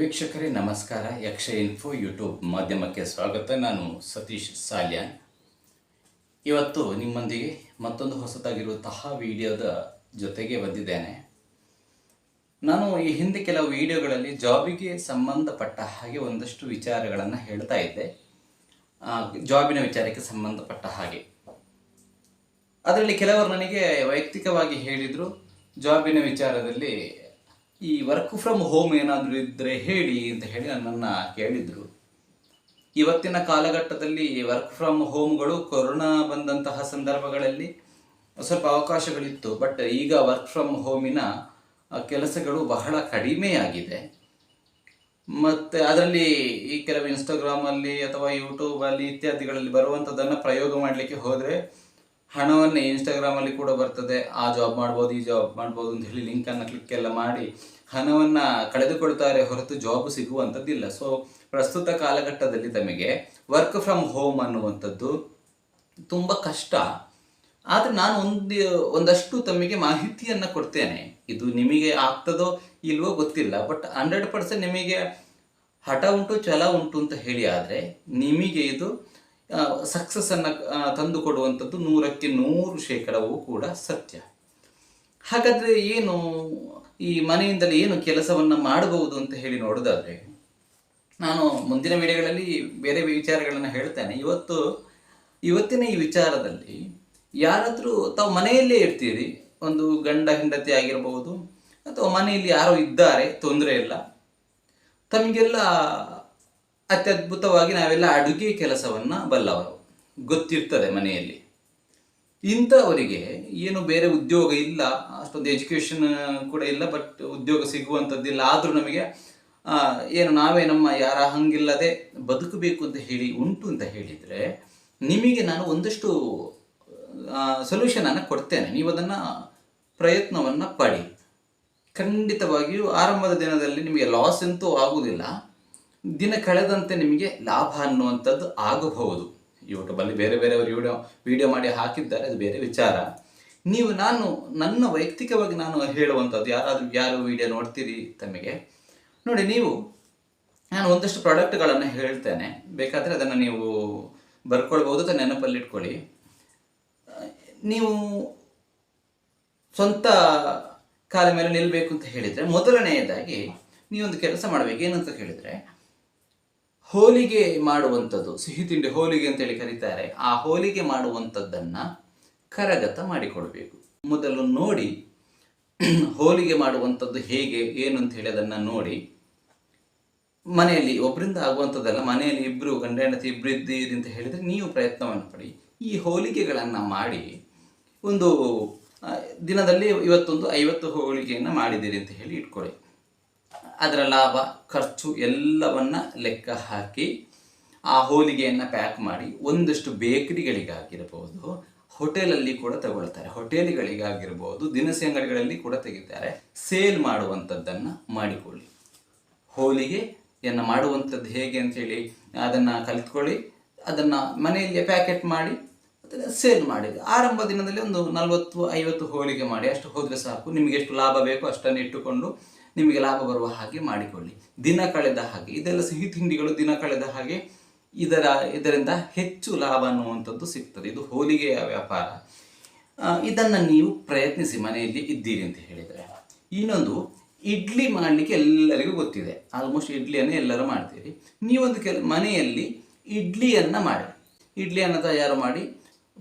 ವೀಕ್ಷಕರೇ ನಮಸ್ಕಾರ. ಯಕ್ಷ ಇನ್ಫೋ ಯೂಟ್ಯೂಬ್ ಮಾಧ್ಯಮಕ್ಕೆ ಸ್ವಾಗತ. ನಾನು ಸತೀಶ್ ಸಾಲ್ಯಾನ್. ಇವತ್ತು ನಿಮ್ಮೊಂದಿಗೆ ಮತ್ತೊಂದು ಹೊಸದಾಗಿರುವಂತಹ ವಿಡಿಯೋದ ಜೊತೆಗೆ ಬಂದಿದ್ದೇನೆ. ನಾನು ಈ ಹಿಂದೆ ಕೆಲವು ವಿಡಿಯೋಗಳಲ್ಲಿ ಜಾಬಿಗೆ ಸಂಬಂಧಪಟ್ಟ ಹಾಗೆ ಒಂದಷ್ಟು ವಿಚಾರಗಳನ್ನು ಹೇಳ್ತಾ ಇದ್ದೆ, ಜಾಬಿನ ವಿಚಾರಕ್ಕೆ ಸಂಬಂಧಪಟ್ಟ ಹಾಗೆ. ಅದರಲ್ಲಿ ಕೆಲವರು ನನಗೆ ವೈಯಕ್ತಿಕವಾಗಿ ಹೇಳಿದರು, ಜಾಬಿನ ವಿಚಾರದಲ್ಲಿ ಈ ವರ್ಕ್ ಫ್ರಮ್ ಹೋಮ್ ಏನಾದರೂ ಇದ್ದರೆ ಹೇಳಿ ಅಂತ ಹೇಳಿ ನನ್ನನ್ನು ಕೇಳಿದರು. ಇವತ್ತಿನ ಕಾಲಘಟ್ಟದಲ್ಲಿ ವರ್ಕ್ ಫ್ರಮ್ ಹೋಮ್ಗಳು ಕೊರೋನಾ ಬಂದಂತಹ ಸಂದರ್ಭಗಳಲ್ಲಿ ಸ್ವಲ್ಪ ಅವಕಾಶಗಳಿತ್ತು, ಬಟ್ ಈಗ ವರ್ಕ್ ಫ್ರಮ್ ಹೋಮಿನ ಕೆಲಸಗಳು ಬಹಳ ಕಡಿಮೆಯಾಗಿದೆ. ಮತ್ತು ಅದರಲ್ಲಿ ಈ ಕೆಲವು ಇನ್ಸ್ಟಾಗ್ರಾಮಲ್ಲಿ ಅಥವಾ ಯೂಟ್ಯೂಬಲ್ಲಿ ಇತ್ಯಾದಿಗಳಲ್ಲಿ ಬರುವಂಥದ್ದನ್ನು ಪ್ರಯೋಗ ಮಾಡಲಿಕ್ಕೆ ಹೋದರೆ ಹಣವನ್ನು ಇನ್ಸ್ಟಾಗ್ರಾಮಲ್ಲಿ ಕೂಡ ಬರ್ತದೆ, ಆ ಜಾಬ್ ಮಾಡ್ಬೋದು ಈ ಜಾಬ್ ಮಾಡ್ಬೋದು ಅಂತ ಹೇಳಿ ಲಿಂಕನ್ನು ಕ್ಲಿಕ್ ಎಲ್ಲ ಮಾಡಿ ಹಣವನ್ನು ಕಳೆದುಕೊಳ್ತಾರೆ ಹೊರತು ಜಾಬ್ ಸಿಗುವಂಥದ್ದಿಲ್ಲ. ಸೊ ಪ್ರಸ್ತುತ ಕಾಲಘಟ್ಟದಲ್ಲಿ ತಮಗೆ ವರ್ಕ್ ಫ್ರಮ್ ಹೋಮ್ ಅನ್ನುವಂಥದ್ದು ತುಂಬ ಕಷ್ಟ. ಆದರೆ ನಾನು ಒಂದಷ್ಟು ತಮಗೆ ಮಾಹಿತಿಯನ್ನು ಕೊಡ್ತೇನೆ. ಇದು ನಿಮಗೆ ಆಗ್ತದೋ ಇಲ್ವೋ ಗೊತ್ತಿಲ್ಲ, ಬಟ್ 100% ನಿಮಗೆ ಹಠ ಉಂಟು ಛಲ ಉಂಟು ಅಂತ ಹೇಳಿ ಆದರೆ ನಿಮಗೆ ಇದು ಸಕ್ಸಸ್ಸನ್ನು ತಂದು ಕೊಡುವಂಥದ್ದು 100ಕ್ಕೆ 100% ಕೂಡ ಸತ್ಯ. ಹಾಗಾದರೆ ಏನು ಈ ಮನೆಯಿಂದಲೇ ಏನು ಕೆಲಸವನ್ನು ಮಾಡಬಹುದು ಅಂತ ಹೇಳಿ ನೋಡೋದಾದರೆ, ನಾನು ಮುಂದಿನ ವಿಡಿಯೋಗಳಲ್ಲಿ ಬೇರೆ ವಿಚಾರಗಳನ್ನು ಹೇಳ್ತೇನೆ. ಇವತ್ತಿನ ಈ ವಿಚಾರದಲ್ಲಿ ಯಾರಾದರೂ ತಾವು ಮನೆಯಲ್ಲೇ ಇರ್ತೀರಿ, ಒಂದು ಗಂಡ ಹೆಂಡತಿ ಆಗಿರಬಹುದು ಅಥವಾ ಮನೆಯಲ್ಲಿ ಯಾರೋ ಇದ್ದಾರೆ, ತೊಂದರೆ ಇಲ್ಲ, ತಮಗೆಲ್ಲ ಅತ್ಯದ್ಭುತವಾಗಿ ನಾವೆಲ್ಲ ಅಡುಗೆ ಕೆಲಸವನ್ನು ಬಲ್ಲವರು ಗೊತ್ತಿರ್ತದೆ ಮನೆಯಲ್ಲಿ. ಇಂಥವರಿಗೆ ಏನು ಬೇರೆ ಉದ್ಯೋಗ ಇಲ್ಲ, ಅಷ್ಟೊಂದು ಎಜುಕೇಷನ್ ಕೂಡ ಇಲ್ಲ, ಬಟ್ ಉದ್ಯೋಗ ಸಿಗುವಂಥದ್ದಿಲ್ಲ, ಆದರೂ ನಮಗೆ ಏನು ನಾವೇ ನಮ್ಮ ಯಾರ ಹಂಗಿಲ್ಲದೆ ಬದುಕಬೇಕು ಅಂತ ಹೇಳಿ ಉಂಟು ಅಂತ ಹೇಳಿದರೆ ನಿಮಗೆ ನಾನು ಒಂದಷ್ಟು ಸೊಲ್ಯೂಷನನ್ನು ಕೊಡ್ತೇನೆ. ನೀವು ಅದನ್ನು ಪ್ರಯತ್ನವನ್ನು ಪಡಿ. ಖಂಡಿತವಾಗಿಯೂ ಆರಂಭದ ದಿನದಲ್ಲಿ ನಿಮಗೆ ಲಾಸ್ ಅಂತೂ ಆಗುವುದಿಲ್ಲ, ದಿನ ಕಳೆದಂತೆ ನಿಮಗೆ ಲಾಭ ಅನ್ನುವಂಥದ್ದು ಆಗಬಹುದು. ಯೂಟ್ಯೂಬಲ್ಲಿ ಬೇರೆ ಬೇರೆಯವರು ವಿಡಿಯೋ ಮಾಡಿ ಹಾಕಿದ್ದಾರೆ, ಅದು ಬೇರೆ ವಿಚಾರ. ನನ್ನ ವೈಯಕ್ತಿಕವಾಗಿ ನಾನು ಹೇಳುವಂಥದ್ದು, ಯಾರು ವಿಡಿಯೋ ನೋಡ್ತೀರಿ ತಮಗೆ ನೋಡಿ, ನಾನು ಒಂದಷ್ಟು ಪ್ರಾಡಕ್ಟ್ಗಳನ್ನು ಹೇಳ್ತೇನೆ, ಬೇಕಾದರೆ ಅದನ್ನು ನೀವು ಬರ್ಕೊಳ್ಬೋದು ಅಥವಾ ನೆನಪಲ್ಲಿಟ್ಕೊಳ್ಳಿ. ನೀವು ಸ್ವಂತ ಕಾಲ ಮೇಲೆ ನಿಲ್ಲಬೇಕು ಅಂತ ಹೇಳಿದರೆ ಮೊದಲನೆಯದಾಗಿ ನೀವೊಂದು ಕೆಲಸ ಮಾಡಬೇಕು. ಏನಂತ ಹೇಳಿದರೆ, ಹೋಳಿಗೆ ಮಾಡುವಂಥದ್ದು, ಸಿಹಿ ತಿಂಡಿ ಹೋಳಿಗೆ ಅಂತೇಳಿ ಕರೀತಾರೆ, ಆ ಹೋಳಿಗೆ ಮಾಡುವಂಥದ್ದನ್ನು ಕರಗತ ಮಾಡಿಕೊಳ್ಬೇಕು. ಮೊದಲು ನೋಡಿ ಹೋಳಿಗೆ ಮಾಡುವಂಥದ್ದು ಹೇಗೆ ಏನು ಅಂತ ಹೇಳಿ ಅದನ್ನು ನೋಡಿ. ಮನೆಯಲ್ಲಿ ಒಬ್ಬರಿಂದ ಆಗುವಂಥದ್ದಲ್ಲ, ಮನೆಯಲ್ಲಿ ಇಬ್ಬರು ಗಂಡ ಹೆಂಡತಿ ಇಬ್ಬರು ಇದ್ದೀರಿ ಅಂತ ಹೇಳಿದರೆ ನೀವು ಪ್ರಯತ್ನವನ್ನು ಪಡಿ. ಈ ಹೋಳಿಗೆಗಳನ್ನು ಮಾಡಿ ಒಂದು ದಿನದಲ್ಲಿ ಇವತ್ತೊಂದು 50 ಹೋಳಿಗೆಯನ್ನು ಮಾಡಿದ್ದೀರಿ ಅಂತ ಹೇಳಿ ಇಟ್ಕೊಳ್ಳಿ. ಅದರ ಲಾಭ ಖರ್ಚು ಎಲ್ಲವನ್ನು ಲೆಕ್ಕ ಹಾಕಿ ಆ ಹೋಳಿಗೆಯನ್ನು ಪ್ಯಾಕ್ ಮಾಡಿ ಒಂದಷ್ಟು ಬೇಕರಿಗಳಿಗಾಗಿರ್ಬೋದು, ಹೋಟೆಲಲ್ಲಿ ಕೂಡ ತಗೊಳ್ತಾರೆ, ಹೋಟೆಲ್ಗಳಿಗಾಗಿರ್ಬೋದು, ದಿನಸಿ ಅಂಗಡಿಗಳಲ್ಲಿ ಕೂಡ ತೆಗಿತಾರೆ, ಸೇಲ್ ಮಾಡುವಂಥದ್ದನ್ನು ಮಾಡಿಕೊಳ್ಳಿ. ಹೋಳಿಗೆಯನ್ನು ಮಾಡುವಂಥದ್ದು ಹೇಗೆ ಅಂಥೇಳಿ ಅದನ್ನು ಕಲಿತ್ಕೊಳ್ಳಿ. ಅದನ್ನು ಮನೆಯಲ್ಲಿ ಪ್ಯಾಕೆಟ್ ಮಾಡಿ ಅದನ್ನು ಸೇಲ್ ಮಾಡಿ. ಆರಂಭ ದಿನದಲ್ಲಿ ಒಂದು 40-50 ಹೋಳಿಗೆ ಮಾಡಿ, ಅಷ್ಟು ಹೋದರೆ ಸಾಕು. ನಿಮಗೆ ಎಷ್ಟು ಲಾಭ ಬೇಕೋ ಅಷ್ಟನ್ನು ಇಟ್ಟುಕೊಂಡು ನಿಮಗೆ ಲಾಭ ಬರುವ ಹಾಗೆ ಮಾಡಿಕೊಳ್ಳಿ. ದಿನ ಕಳೆದ ಹಾಗೆ ಇದೆಲ್ಲ ಸಿಹಿ ತಿಂಡಿಗಳು ದಿನ ಕಳೆದ ಹಾಗೆ ಇದರಿಂದ ಹೆಚ್ಚು ಲಾಭ ಅನ್ನುವಂಥದ್ದು ಸಿಗ್ತದೆ. ಇದು ಹೋಳಿಗೆಯ ವ್ಯಾಪಾರ. ಇದನ್ನು ನೀವು ಪ್ರಯತ್ನಿಸಿ ಮನೆಯಲ್ಲಿ ಇದ್ದೀರಿ ಅಂತ ಹೇಳಿದರೆ. ಇನ್ನೊಂದು, ಇಡ್ಲಿ ಮಾಡಲಿಕ್ಕೆ ಎಲ್ಲರಿಗೂ ಗೊತ್ತಿದೆ, ಆಲ್ಮೋಸ್ಟ್ ಇಡ್ಲಿಯನ್ನು ಎಲ್ಲರೂ ಮಾಡ್ತೀರಿ. ನೀವೊಂದು ಮನೆಯಲ್ಲಿ ಇಡ್ಲಿಯನ್ನು ಮಾಡಿ, ಇಡ್ಲಿಯನ್ನು ತಯಾರು ಮಾಡಿ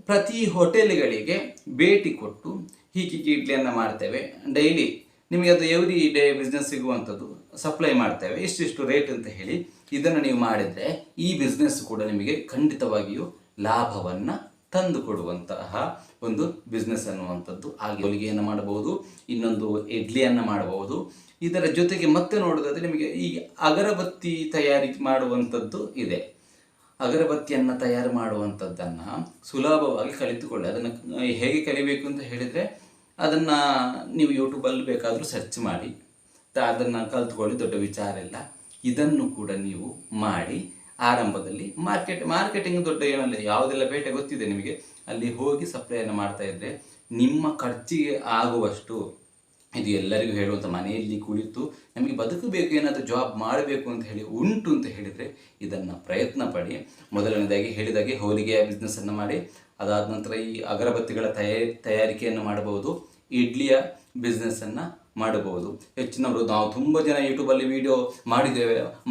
ಪ್ರತಿ ಹೋಟೆಲ್ಗಳಿಗೆ ಭೇಟಿ ಕೊಟ್ಟು ಹೀಗೆ ಇಡ್ಲಿಯನ್ನು ಮಾಡ್ತೇವೆ, ಡೈಲಿ ನಿಮಗೆ ಅದು ಎವ್ರಿ ಡೇ ಬಿಸ್ನೆಸ್ ಸಿಗುವಂಥದ್ದು, ಸಪ್ಲೈ ಮಾಡ್ತೇವೆ, ಇಷ್ಟಿಷ್ಟು ರೇಟ್ ಅಂತ ಹೇಳಿ ಇದನ್ನು ನೀವು ಮಾಡಿದರೆ ಈ ಬಿಸ್ನೆಸ್ ಕೂಡ ನಿಮಗೆ ಖಂಡಿತವಾಗಿಯೂ ಲಾಭವನ್ನು ತಂದು ಕೊಡುವಂತಹ ಒಂದು ಬಿಸ್ನೆಸ್ ಅನ್ನುವಂಥದ್ದು. ಹಾಗೆ ಹೋಳಿಗೆಯನ್ನು ಮಾಡಬಹುದು, ಇನ್ನೊಂದು ಇಡ್ಲಿಯನ್ನು ಮಾಡಬಹುದು. ಇದರ ಜೊತೆಗೆ ಮತ್ತೆ ನೋಡೋದಾದರೆ ನಿಮಗೆ ಈ ಅಗರಬತ್ತಿ ತಯಾರಿ ಮಾಡುವಂಥದ್ದು ಇದೆ. ಅಗರಬತ್ತಿಯನ್ನು ತಯಾರು ಮಾಡುವಂಥದ್ದನ್ನು ಸುಲಭವಾಗಿ ಕಲಿತುಕೊಳ್ಳಿ. ಅದನ್ನು ಹೇಗೆ ಕಲಿಬೇಕು ಅಂತ ಹೇಳಿದರೆ ಅದನ್ನು ನೀವು ಯೂಟ್ಯೂಬಲ್ಲಿ ಬೇಕಾದರೂ ಸರ್ಚ್ ಮಾಡಿ ಅದನ್ನು ಕಲಿತ್ಕೊಳ್ಳಿ, ದೊಡ್ಡ ವಿಚಾರ ಇಲ್ಲ. ಇದನ್ನು ಕೂಡ ನೀವು ಮಾಡಿ ಆರಂಭದಲ್ಲಿ ಮಾರ್ಕೆಟಿಂಗ್ ದೊಡ್ಡ ಏನಲ್ಲ, ಯಾವುದೆಲ್ಲ ಪೇಟೆ ಗೊತ್ತಿದೆ ನಿಮಗೆ, ಅಲ್ಲಿ ಹೋಗಿ ಸಪ್ಲೈಯನ್ನು ಮಾಡ್ತಾಯಿದ್ರೆ ನಿಮ್ಮ ಖರ್ಚಿಗೆ ಆಗುವಷ್ಟು ಇದು ಎಲ್ಲರಿಗೂ ಹೇಳುವಂಥ, ಮನೆಯಲ್ಲಿ ಕುಳಿತು ನಮಗೆ ಬದುಕಬೇಕು, ಏನಾದರೂ ಜಾಬ್ ಮಾಡಬೇಕು ಅಂತ ಹೇಳಿ ಉಂಟು ಅಂತ ಹೇಳಿದರೆ ಇದನ್ನು ಪ್ರಯತ್ನ ಪಡಿ. ಮೊದಲನೇದಾಗಿ ಹೇಳಿದಾಗೆ ಹೋಲಿಗೆಯ ಬಿಸ್ನೆಸ್ಸನ್ನು ಮಾಡಿ, ಅದಾದ ನಂತರ ಈ ಅಗರಬತ್ತಿಗಳ ತಯಾರಿಕೆಯನ್ನು ಮಾಡಬಹುದು, ಇಡ್ಲಿಯ ಬಿಸ್ನೆಸ್ಸನ್ನು ಮಾಡಬಹುದು. ಹೆಚ್ಚಿನವರು ನಾವು ತುಂಬ ಜನ ಯೂಟ್ಯೂಬಲ್ಲಿ ವಿಡಿಯೋ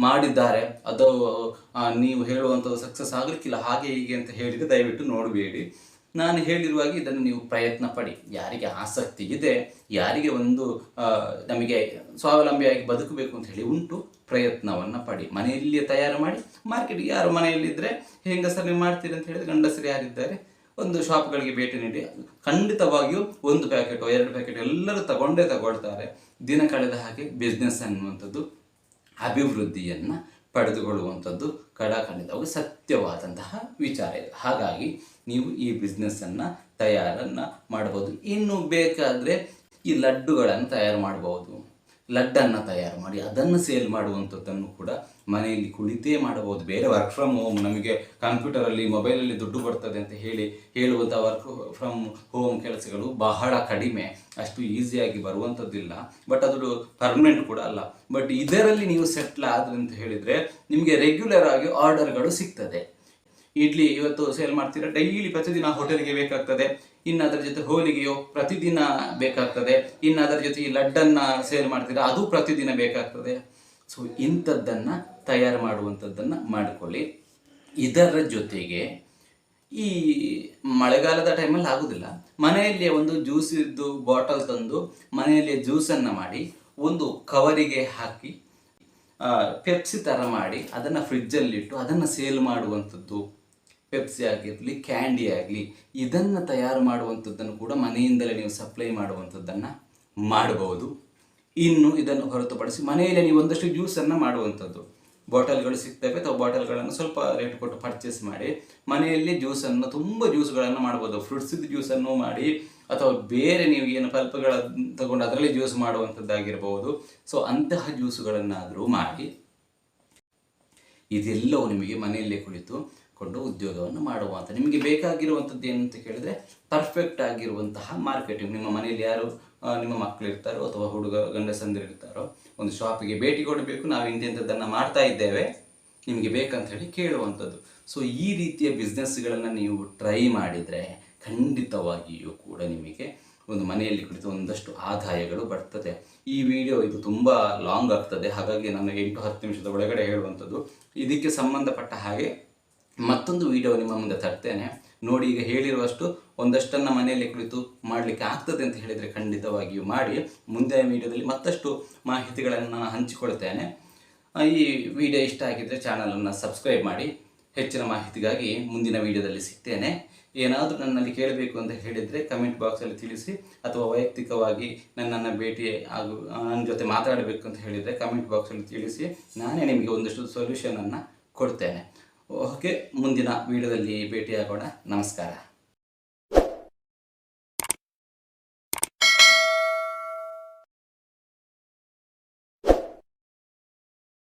ಮಾಡಿದ್ದಾರೆ, ಅದು ನೀವು ಹೇಳುವಂಥದ್ದು ಸಕ್ಸಸ್ ಆಗಲಿಕ್ಕಿಲ್ಲ ಹಾಗೆ ಹೀಗೆ ಅಂತ ಹೇಳಿದರೆ ದಯವಿಟ್ಟು ನೋಡಬೇಡಿ. ನಾನು ಹೇಳಿರುವಾಗ ಇದನ್ನು ನೀವು ಪ್ರಯತ್ನ ಪಡಿ. ಯಾರಿಗೆ ಆಸಕ್ತಿ ಇದೆ, ಯಾರಿಗೆ ಒಂದು ನಮಗೆ ಸ್ವಾವಲಂಬಿಯಾಗಿ ಬದುಕಬೇಕು ಅಂತ ಹೇಳಿ ಉಂಟು, ಪ್ರಯತ್ನವನ್ನು ಪಡಿ. ಮನೆಯಲ್ಲಿಯೇ ತಯಾರು ಮಾಡಿ ಮಾರ್ಕೆಟ್ಗೆ, ಯಾರು ಮನೆಯಲ್ಲಿದ್ದರೆ ಹೆಂಗಸರು ನೀವು ಮಾಡ್ತೀರಿ ಅಂತ ಹೇಳಿದರೆ, ಗಂಡಸರು ಯಾರಿದ್ದಾರೆ ಒಂದು ಶಾಪ್ಗಳಿಗೆ ಭೇಟಿ ನೀಡಿ. ಖಂಡಿತವಾಗಿಯೂ 1 ಪ್ಯಾಕೆಟ್ 2 ಪ್ಯಾಕೆಟ್ ಎಲ್ಲರೂ ತಗೊಳ್ತಾರೆ. ದಿನ ಕಳೆದ ಹಾಗೆ ಬಿಸ್ನೆಸ್ ಅನ್ನುವಂಥದ್ದು ಅಭಿವೃದ್ಧಿಯನ್ನು ಪಡೆದುಕೊಳ್ಳುವಂಥದ್ದು ಖಂಡಿತವಾಗಿ ಸತ್ಯವಾದಂತಹ ವಿಚಾರ ಇದೆ. ಹಾಗಾಗಿ ನೀವು ಈ ಬಿಸ್ನೆಸ್ಸನ್ನು ತಯಾರನ್ನು ಮಾಡ್ಬೋದು. ಇನ್ನು ಬೇಕಾದರೆ ಈ ಲಡ್ಡುಗಳನ್ನು ತಯಾರು ಮಾಡ್ಬೋದು. ಲಡ್ಡನ್ನು ತಯಾರು ಮಾಡಿ ಅದನ್ನು ಸೇಲ್ ಮಾಡುವಂಥದ್ದನ್ನು ಕೂಡ ಮನೆಯಲ್ಲಿ ಕುಳಿತೇ ಮಾಡಬಹುದು. ಬೇರೆ ವರ್ಕ್ ಫ್ರಮ್ ಹೋಮ್, ನಮಗೆ ಕಂಪ್ಯೂಟರಲ್ಲಿ ಮೊಬೈಲಲ್ಲಿ ದುಡ್ಡು ಬರ್ತದೆ ಅಂತ ಹೇಳುವಂಥ ವರ್ಕ್ ಫ್ರಮ್ ಹೋಮ್ ಕೆಲಸಗಳು ಬಹಳ ಕಡಿಮೆ, ಅಷ್ಟು ಈಸಿಯಾಗಿ ಬರುವಂಥದ್ದಿಲ್ಲ. ಬಟ್ ಅದು ಪರ್ಮನೆಂಟ್ ಕೂಡ ಅಲ್ಲ. ಬಟ್ ಇದರಲ್ಲಿ ನೀವು ಸೆಟ್ಲ್ ಆದ್ರೆ ಅಂತ ಹೇಳಿದರೆ ನಿಮಗೆ ರೆಗ್ಯುಲರ್ ಆಗಿ ಆರ್ಡರ್ಗಳು ಸಿಗ್ತದೆ. ಇಡ್ಲಿ ಇವತ್ತು ಸೇಲ್ ಮಾಡ್ತೀರಾ, ಡೈಲಿ ಪ್ರತಿದಿನ ಹೋಟೆಲ್ಗೆ ಬೇಕಾಗ್ತದೆ. ಇನ್ನು ಅದರ ಜೊತೆ ಹೋಳಿಗೆಯೋ ಪ್ರತಿದಿನ ಬೇಕಾಗ್ತದೆ. ಇನ್ನು ಅದರ ಜೊತೆ ಈ ಲಡ್ಡನ್ನು ಸೇಲ್ ಮಾಡ್ತೀರಾ, ಅದು ಪ್ರತಿದಿನ ಬೇಕಾಗ್ತದೆ. ಸೊ ಇಂಥದ್ದನ್ನು ತಯಾರು ಮಾಡುವಂಥದ್ದನ್ನು ಮಾಡಿಕೊಳ್ಳಿ. ಇದರ ಜೊತೆಗೆ ಈ ಮಳೆಗಾಲದ ಟೈಮಲ್ಲಿ ಆಗೋದಿಲ್ಲ, ಮನೆಯಲ್ಲಿಯೇ ಒಂದು ಜ್ಯೂಸಿದ್ದು ಬಾಟಲ್ ತಂದು ಮನೆಯಲ್ಲಿಯೇ ಜ್ಯೂಸನ್ನು ಮಾಡಿ ಒಂದು ಕವರಿಗೆ ಹಾಕಿ ಪೆಪ್ಸಿ ಥರ ಮಾಡಿ ಅದನ್ನು ಫ್ರಿಜ್ಜಲ್ಲಿಟ್ಟು ಅದನ್ನು ಸೇಲ್ ಮಾಡುವಂಥದ್ದು. ಪೆಪ್ಸಿ ಆಗಿರಲಿ, ಕ್ಯಾಂಡಿ ಆಗಲಿ, ಇದನ್ನು ತಯಾರು ಮಾಡುವಂಥದ್ದನ್ನು ಕೂಡ ಮನೆಯಿಂದಲೇ ನೀವು ಸಪ್ಲೈ ಮಾಡುವಂಥದ್ದನ್ನು ಮಾಡಬಹುದು. ಇನ್ನು ಇದನ್ನು ಹೊರತುಪಡಿಸಿ ಮನೆಯಲ್ಲೇ ನೀವು ಒಂದಷ್ಟು ಜ್ಯೂಸನ್ನು ಮಾಡುವಂಥದ್ದು. ಬಾಟಲ್ಗಳು ಸಿಗ್ತವೆ, ಅಥವಾ ಬಾಟಲ್ಗಳನ್ನು ಸ್ವಲ್ಪ ರೇಟ್ ಕೊಟ್ಟು ಪರ್ಚೇಸ್ ಮಾಡಿ ಮನೆಯಲ್ಲಿ ಜ್ಯೂಸನ್ನು, ತುಂಬ ಜ್ಯೂಸ್ಗಳನ್ನು ಮಾಡ್ಬೋದು. ಫ್ರೂಟ್ಸಿದ್ದು ಜ್ಯೂಸನ್ನು ಮಾಡಿ, ಅಥವಾ ಬೇರೆ ನೀವು ಏನು ಪಲ್ಪ್ಗಳ ತಗೊಂಡು ಅದರಲ್ಲಿ ಜ್ಯೂಸ್ ಮಾಡುವಂಥದ್ದಾಗಿರ್ಬೋದು. ಸೊ ಅಂತಹ ಜ್ಯೂಸುಗಳನ್ನಾದರೂ ಮಾಡಿ ಇದೆಲ್ಲವೂ ನಿಮಗೆ ಮನೆಯಲ್ಲೇ ಕುಳಿತುಕೊಂಡು ಉದ್ಯೋಗವನ್ನು ಮಾಡುವಂಥ, ನಿಮಗೆ ಬೇಕಾಗಿರುವಂಥದ್ದು ಏನಂತ ಕೇಳಿದರೆ ಪರ್ಫೆಕ್ಟ್ ಆಗಿರುವಂತಹ ಮಾರ್ಕೆಟಿಂಗ್. ನಿಮ್ಮ ಮನೆಯಲ್ಲಿ ಯಾರು ನಿಮ್ಮ ಮಕ್ಕಳಿರ್ತಾರೋ ಅಥವಾ ಗಂಡಸಂದಿರಿರ್ತಾರೋ, ಒಂದು ಶಾಪಿಗೆ ಭೇಟಿ ಕೊಡಬೇಕು, ನಾವು ಇಂಥದ್ದನ್ನು ಮಾಡ್ತಾ ಇದ್ದೇವೆ, ನಿಮಗೆ ಬೇಕಂತ ಹೇಳಿ ಕೇಳುವಂಥದ್ದು. ಸೊ ಈ ರೀತಿಯ ಬಿಸ್ನೆಸ್ಗಳನ್ನು ನೀವು ಟ್ರೈ ಮಾಡಿದರೆ ಖಂಡಿತವಾಗಿಯೂ ಕೂಡ ನಿಮಗೆ ಒಂದು ಮನೆಯಲ್ಲಿ ಕುಳಿತು ಒಂದಷ್ಟು ಆದಾಯಗಳು ಬರ್ತದೆ. ಈ ವಿಡಿಯೋ ಇದು ತುಂಬ ಲಾಂಗ್ ಆಗ್ತದೆ, ಹಾಗಾಗಿ ನಾನು 8-10 ನಿಮಿಷದ ಒಳಗಡೆ ಹೇಳುವಂಥದ್ದು. ಇದಕ್ಕೆ ಸಂಬಂಧಪಟ್ಟ ಹಾಗೆ ಮತ್ತೊಂದು ವಿಡಿಯೋ ನಿಮ್ಮ ಮುಂದೆ ತರ್ತೇನೆ ನೋಡಿ. ಈಗ ಹೇಳಿರುವಷ್ಟು ಒಂದಷ್ಟನ್ನು ಮನೆಯಲ್ಲಿ ಕುಳಿತು ಮಾಡಲಿಕ್ಕೆ ಆಗ್ತದೆ ಅಂತ ಹೇಳಿದರೆ ಖಂಡಿತವಾಗಿಯೂ ಮಾಡಿ. ಮುಂದಿನ ವಿಡಿಯೋದಲ್ಲಿ ಮತ್ತಷ್ಟು ಮಾಹಿತಿಗಳನ್ನು ನಾನು ಹಂಚಿಕೊಳ್ತೇನೆ. ಈ ವಿಡಿಯೋ ಇಷ್ಟ ಆಗಿದ್ದರೆ ಚಾನಲನ್ನು ಸಬ್ಸ್ಕ್ರೈಬ್ ಮಾಡಿ. ಹೆಚ್ಚಿನ ಮಾಹಿತಿಗಾಗಿ ಮುಂದಿನ ವಿಡಿಯೋದಲ್ಲಿ ಸಿಗ್ತೇನೆ. ಏನಾದರೂ ನನ್ನಲ್ಲಿ ಕೇಳಬೇಕು ಅಂತ ಹೇಳಿದರೆ ಕಮೆಂಟ್ ಬಾಕ್ಸಲ್ಲಿ ತಿಳಿಸಿ, ಅಥವಾ ವೈಯಕ್ತಿಕವಾಗಿ ನನ್ನನ್ನು ಭೇಟಿ ನನ್ನ ಜೊತೆ ಮಾತಾಡಬೇಕು ಅಂತ ಹೇಳಿದರೆ ಕಮೆಂಟ್ ಬಾಕ್ಸಲ್ಲಿ ತಿಳಿಸಿ, ನಾನೇ ನಿಮಗೆ ಒಂದಷ್ಟು ಸೊಲ್ಯೂಷನನ್ನು ಕೊಡ್ತೇನೆ. ಓಕೆ, ಮುಂದಿನ ವಿಡಿಯೋದಲ್ಲಿ ಭೇಟಿಯಾಗೋಣ. ನಮಸ್ಕಾರ.